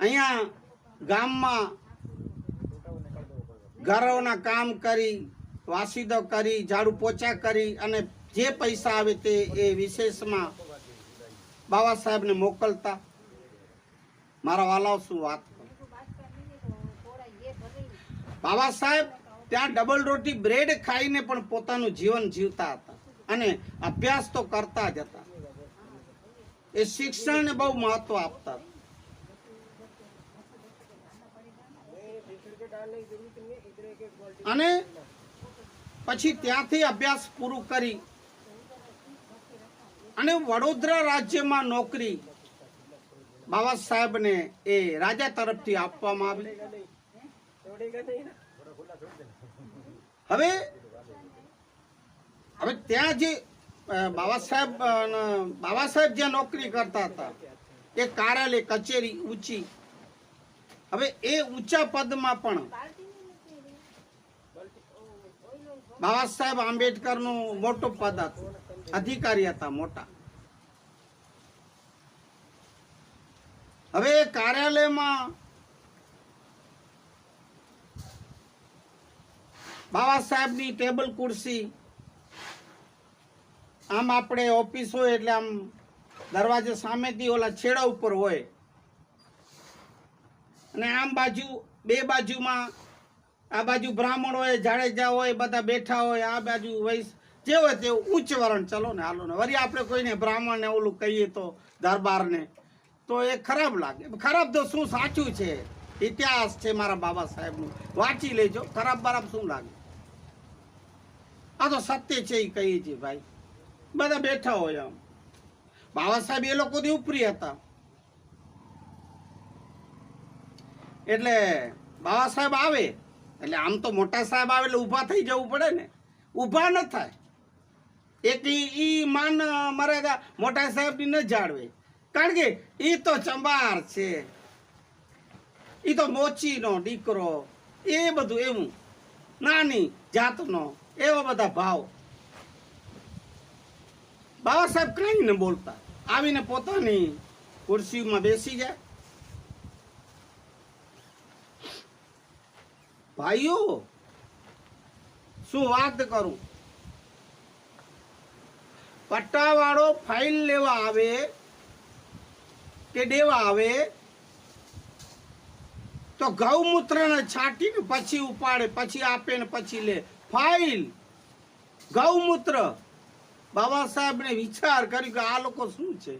અહીંયા ગામમાં ઘરોના કામ કરી, વાસીદો કરી, ઝાડુ પોચા કરી અને જે પૈસા આવે તે એ વિશેષમાં બાબા સાહેબને મોકલતા. મારા વાલાઓ શું વાત કરું. બાબા સાહેબ ત્યાં ડબલ રોટી બ્રેડ ખાઈને પણ પોતાનું જીવન જીવતા હતા અને અભ્યાસ તો કરતા જ હતા. એ શિક્ષણને બહુ મહત્વ આપતા. અને પછી ત્યાંથી અભ્યાસ પૂરું કરી અને વડોદરા રાજ્યમાં નોકરી બાબા સાહેબને એ રાજા તરફથી આપવામાં આવી. હવે ત્યાં જે બાબા સાહેબ જ્યાં નોકરી કરતા હતા એ કાર્યાલય કચેરી ઊંચી. હવે એ ઊંચા પદમાં પણ બાબા સાહેબ આંબેડકરનું મોટું પદ હતું, અધિકારી હતા મોટા. હવે કાર્યાલયમાં બાબા સાહેબની ટેબલ ખુરશી, આમ આપણે ઓફિસ હોય એટલે આમ દરવાજે સામેથી ઓલા છેડા ઉપર હોય અને આમ બાજુ બે બાજુમાં, આ બાજુ બ્રાહ્મણ હોય, જાડેજા હોય, બધા બેઠા હોય, આ બાજુ વૈશ્ય જે હોય તે ઉચ્ચ વર્ણ. ચલો ને હાલો ને, વળી આપણે કોઈને બ્રાહ્મણ ને ઓલું કહીએ તો દરબારને તો એ ખરાબ લાગે. ખરાબ તો શું, સાચું છે, ઇતિહાસ છે મારા બાબા સાહેબનું, વાંચી લેજો. ખરાબ બરાબ શું લાગે, આ તો સત્ય છે એ કહીએ છીએ ભાઈ. બધા બેઠા હોય આમ. બાબા સાહેબ એ લોકોથી ઉપરી હતા. એટલે બાબા સાહેબ આવે એટલે આમ તો મોટા સાહેબ આવે એટલે ઊભા થઈ જવું પડે ને, ઊભા ન થાય. એક ઈ માન મર્યાદા મોટા સાહેબની ન જાળવે, કારણ કે ઈ તો ચંબાર છે, ઈ તો મોચીનો દીકરો, એ બધું એવું નાની જાતનો એવા બધા ભાવ. બાબા સાહેબ કઈ ન બોલતા, આવીને પોતાની ખુરશીમાં બેસી જાય. ભાઈઓ શું વાત કરું, પટ્ટાવાળો ફાઇલ લેવા આવે કે દેવા આવે તો ગૌમૂત્રને છાંટીને પછી ઉપાડે, પછી આપે ને પછી લે. ફાઇલ, ગૌમૂત્ર. બાબા સાહેબને વિચાર કર્યું કે આ લોકો શું છે,